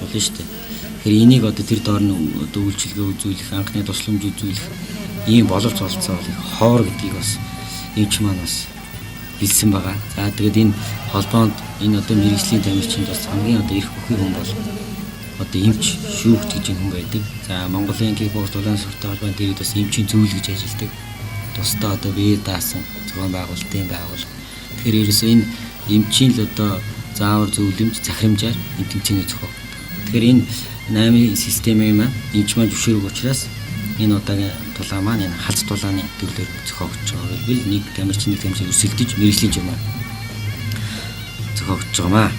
болно шүү дээ. Тэгэхээр энийг одоо тэр доор нь одоо үйлчилгээ үзүүлэх, анхны тусламж үзүүлэх ийм боловч олцоо хоор гэдгийг бас эмч маань бас хэлсэн байгаа. За тэгээд энэ холбоонд энэ одоо мэрэгжлийн тамирчинд бас хамгийн одоо их бүхий хүн бол одоо эмч шүүгч гэж хүн байдаг. За Монголын кикбокс дулаан спортын холбоонд дээд бас эмчийн зөвлөл гэж ажилладаг. Тусдаа одоо бие даасан зохион байгуулалтын байгууллага. Тэгэхээр ерөөсөө энэ эмчийн л одоо заавар зөвлөмж захирамжаар энэ тэмцээний зохиог. Тэгэхээр энэ 8 системийн маань эмч маань зөвшөөрөг учраас энэ удаагийн тулаан маань энэ халз тулааны төрлөөр зохиогдож байгаа бол нэг тамирчны тамирчид өрсөлдөж мэрэгжлийн журмаа зохиогдож байгаамаа.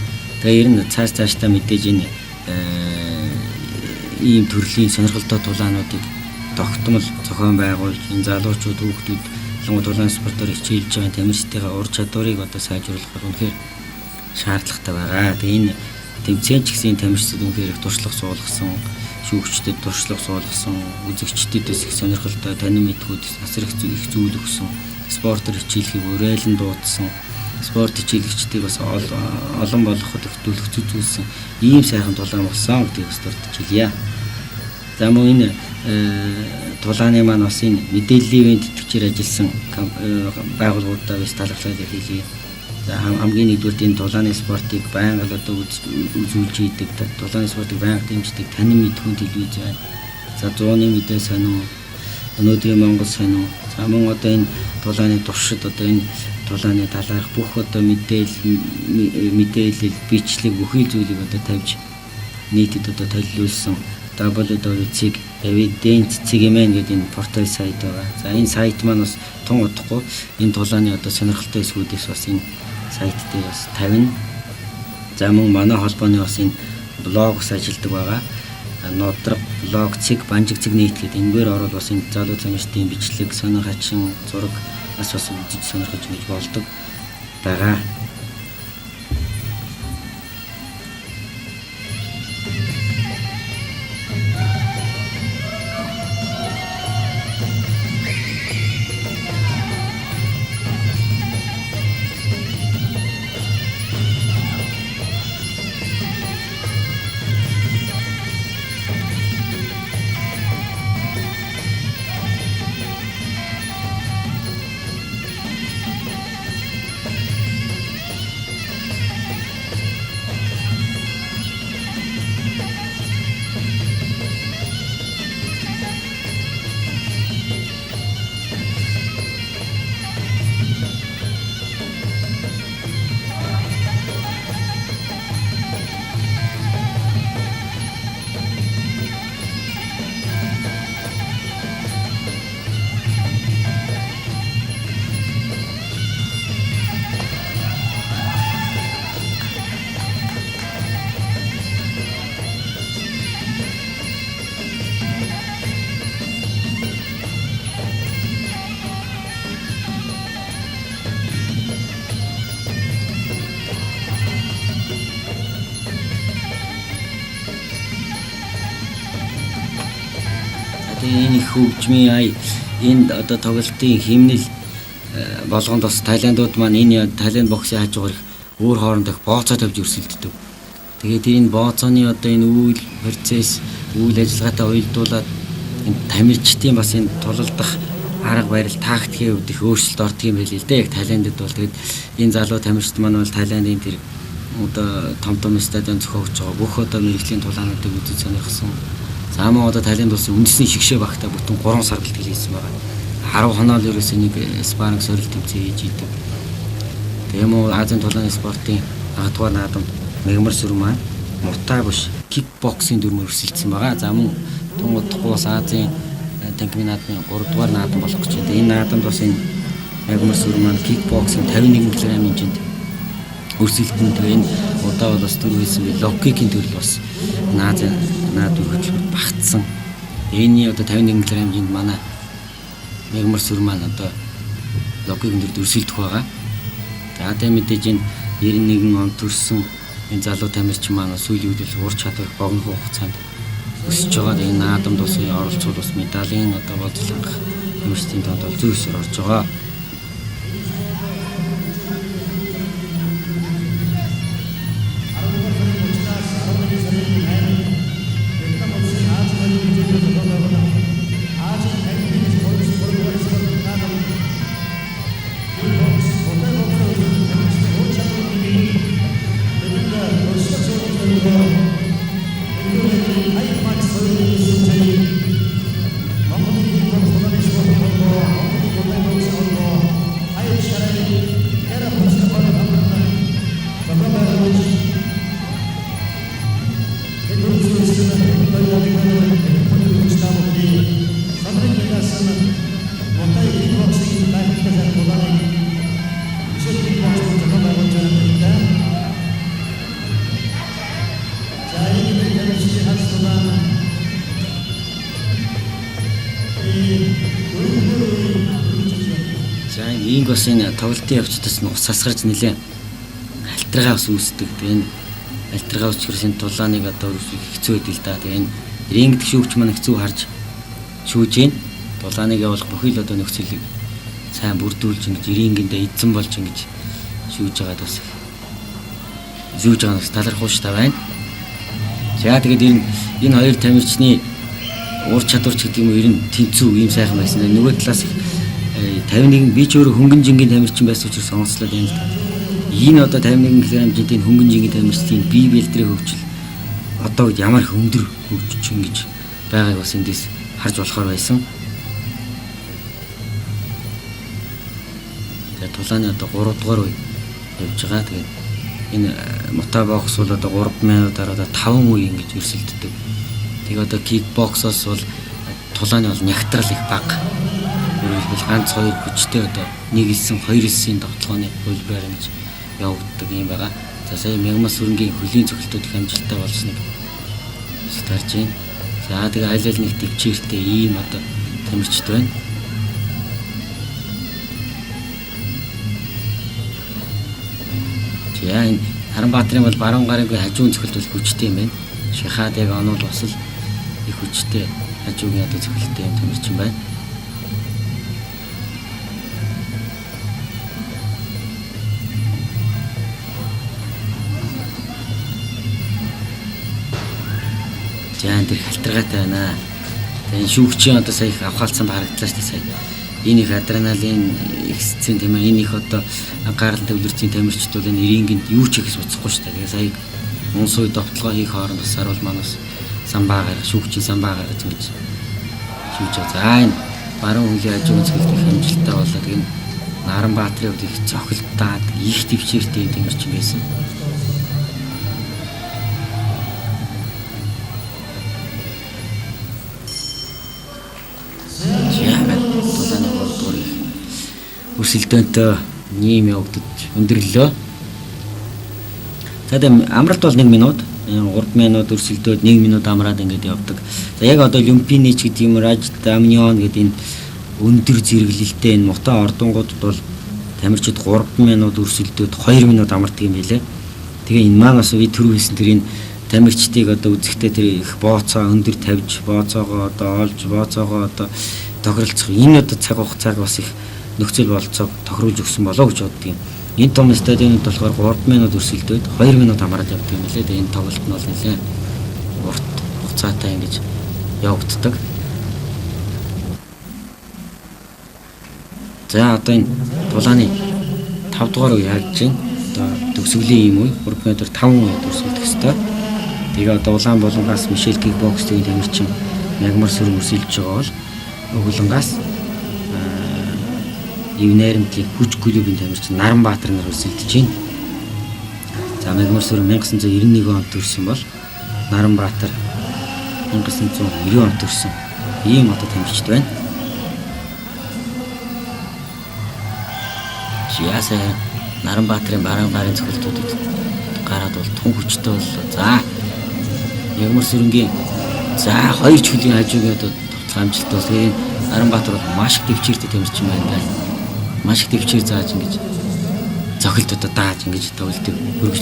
Тэгээ ер нь цаашдаа мэдээж энэ ийм төрлийн сонирхолтой тулаануудыг тогтмол зохион байгуулж энэ залуучууд хүүхдүүд тулаан спортоор хичээлж байгаа тамирчдын ур чадварыг одоо сайжруулах үнэхээр шаардлагатай байгаа. Тэгээ энэ тэмцээн ч гэсэн тамирчид үнэхээр их туршлага суулгасан, шүүгчдэд туршлага суулгасан, үзэгчдэдээс их сонирхолтой танин мэдхүүд асар их зүйл өгсөн, спортоор хичээлхийг уриалан дуудсан, спорт хичээлэгчдийг бас олон болгоход их төлөв зүзүүлсэн ийм сайхан тулаан болсон гэдгийг бас дурдж хэлье. За мөн энэ тулааны маань бас энэ мэдээллийн төвчээр ажилласан байгууллагуудаа бас талархлаа хэлье. За хамгийн нэгдүгээр энэ тулааны спортыг байнга л одоо үзүүлж идэг, тулааны спортыг байнга дэмждэг танин мэдхүүн телевиз байна. За 100-ны мэдээ сонин, өнөөдрийн Монгол сонин. За мөн одоо энэ тулааны туршид одоо энэ тулааны талаарх бүх одоо мэдээлэл, бичлэг бүхий зүйлийг одоо тавьж нийтэд одоо толиулсан www.cig evidence cig-мэн гэдэг энэ портал сайт байгаа. За энэ сайт маань бас тун удахгүй энэ тулааны одоо сонирхолтой эсвүүдээс бас энэ сайт дээр бас тавина. За мөн манай холбооны бас энэ блог бас ажилладаг байгаа. Нодрог блог цэг банжиг цэг нийт гэдэг энэгээр ороод бас энэ залуу тамирчдын бичлэг, сонин хачин, зураг бас үзэж сонирхож гэж болдог байгаа. Энэ их хөгжмийн ая энд одоо тоглолтын хэмнэл болгонд бас Тайландууд маань энэ Тайланд боксын хажуугаар өөр хоорондох бооцоо тавьж өрсөлддөг. Тэгээд энэ бооцооны одоо энэ үйл процесс, үйл ажиллагаатай уялдуулаад энэ тамирчдын бас энэ тулалдах арга барил, тактикийн хувьд их өөрчлөлт ордог юм байл л дээ. Яг Тайландд бол тэгээд энэ залуу тамирчид маань бол Тайландын тэр одоо том стадион зохиогч байгаа бүх одоо мэрэгжлийн тулаануудыг үзэж сонирхсан. За мөн одоо Тайланд улсын үндэсний шигшээ багтаа бүтэн 3 сарлт хийсэн байгаа. 10 хоноо л ерөөсөө нэг спарринг сорилт тэмцээн хийж идэв. Тийм үү Азийн тулааны спортын агадгаар наадам Мегмар сүр маань муртай буш кикбоксing дүрмээр өрсөлдсөн байгаа. За мөн Тунгадахгүй бас Азийн танкны наадмын 3 дугаар наадам болох гэж байна. Энэ наадамд бас энэ Мегмар сүр маань кикбоксing 51 кг хэмжээнд өрсөлдөн. Тэгээ энэ удаа бол бас түр хийсэн би локкикийн төрөл бас Азийн наадмын хөтөлбөрт багтсан. Энэний одоо 51 кг хэмжээнд манай Мегмар сүр маань одоо локкикийн төрөлд өрсөлдөх байгаа. За тэ мэдээж энэ 91 он төрсэн энэ залуу тамирчин маань сүүлийн үед ур чадвар богино хугацаанд өсөж байгаа. Энэ наадамд бас оролцоод бас медалийн одоо бодлого тамирчдын тоонд бол зөв өсөр орж байгаа. За энэ бас энэ тоглолтын явцдаас нь ус сасгарч нэлээ альтргаа ус үүсдэг. Тэгээ энэ альтргаа учраас энэ тулааныг одоо хэцүү байдаг л да. Тэгээ энэ рингд шүүгч маань хэцүү харж шүүж гин тулааныг явуулах бүхий л одоо нөхцөлийг сайн бүрдүүлж ингэж рингэндээ эзэн болж ингэж шүүж байгаад бас зүүж байгаа нь талархуу ш та байна. За тэгээд энэ хоёр тамирчны ур чадварч гэдэг юм уу ер нь тэнцүү ийм сайхан байсан. Нөгөө талаас 51 би ч өөрөө хөнгөн жингийн тамирчин байсан учраас онцлоод байна л да. Энэ одоо 51 кг жингийн хөнгөн жингийн тамирчдын бие бэлтрээ хөгжил одоо үед ямар их өндөр хөгжиж ингэж байгааг бас эндээс харж болохоор байсан. Тэгээд тулааны одоо 3 дугаар үе явж байгаа. Тэгээд энэ мотобокс бол одоо 3 минутаар одоо 5 үе ингэж өрсөлддөг. Тэгээд одоо кикбоксоос бол тулааны бол нягтрал их бага. Өөрөлдвөл ганц 2 хүчтэй одоо 1 элсэн 2 элсийн тоглооны хөлбөр ингэж явагддаг юм байгаа. За сая мягмас хөрөнгийн хөлийн цогцолтууд их амжилттай болсныг харж байна. За тэгээ айл ал нэг төвчээртэй ийм одоо тамирчд байна. За энэ Харанбаатарын бол баруун гарагийн хажуун цогцолт бол хүчтэй юм байна. Шихаад яг онол бас л их хүчтэй хажуугийн одоо цогцолттой юм тамирчин байна. За энэ халтаргаатай байна. Тэгээ шүүгчийн одоо сая их авхаалцсан харагдлаа шүү дээ сая. Энэ их адреналин эксцент юм аа. Энэ их одоо анхаарал төвлөрчийн тамирчид бол энэ рингэнд юу ч ихс уцахгүй шүү дээ. Тэгээ сая унс үе довтлогоо хийх хооронд бас саруул манус самбаа гарах шүүгчийн самбаа гаргаж ингэж шүүж байгаа. За энэ баруун хөлийн хажуу цэцгэлт их амжилттай болоод энэ Наранбаатарын үед их цохилтаад их төвчээртэй тамирчин байсан. Өрсөлдөөнтэй нэм явагдаж өндөрлөө. За тэгээд амралт бол 1 минут, 3 минут өрсөлдөөд 1 минут амраад ингэж явдаг. За яг одоо люмпинич гэдэг юм раж дамнион гэдэг энэ өндөр зэрэглэлтэй энэ мото ордонгуудад бол тамирчид 3 минут өрсөлдөөд 2 минут амардаг юм билээ. Тэгээ энэ маань бас үе төрөв хийсэн тэр энэ тамирчдыг одоо үзэхдээ тэр их бооцоо өндөр тавьж бооцоогоо одоо олж бооцоогоо одоо тохиролцох энэ одоо цаг хугацааг бас их нөхцөл болцоог тохируулж өгсөн болоо гэж боддог юм. Энэ том стадионд болохоор 3 минут өрсөлдөөд 2 минут амраад явдаг юм лээ. Тэгээ энэ тоглолт нь бол нэлээд урт хугацаатай ингэж явагддаг. За одоо энэ тулааны 5 дугаар үе харж байна. Одоо төгсгөлийн юм уу? 3 минутаар 5 минут өрсөлдөх ёстой. Тэгээ одоо улаан булангаас Мишель кикбоксгийн тамирчин мягмар сүрэн өрсөлдөж байгаа бол Улангаас Евнайрамтын хүч клубын тамирчин Наранбаатар нар өрсөлдөж байна. За мягмар сүрэн 1991 онд төрсэн бол Наранбаатар 1990 онд төрсэн ийм одоо тамирчид байна. Яасаа Наранбаатарын баруун гарын цогцолтуудад гараад бол тун хүчтэй боллоо. За мягмар сүрэнгийн за 2 чиглэлийн хажуугийн одоо тоглох амжилт бол тэгээд Наранбаатар бол маш их төвчээртэй тамирчин байна. Маш их төвчээр зааж ингэж зохилт одоо дааж ингэж тоглолтыг хөргөж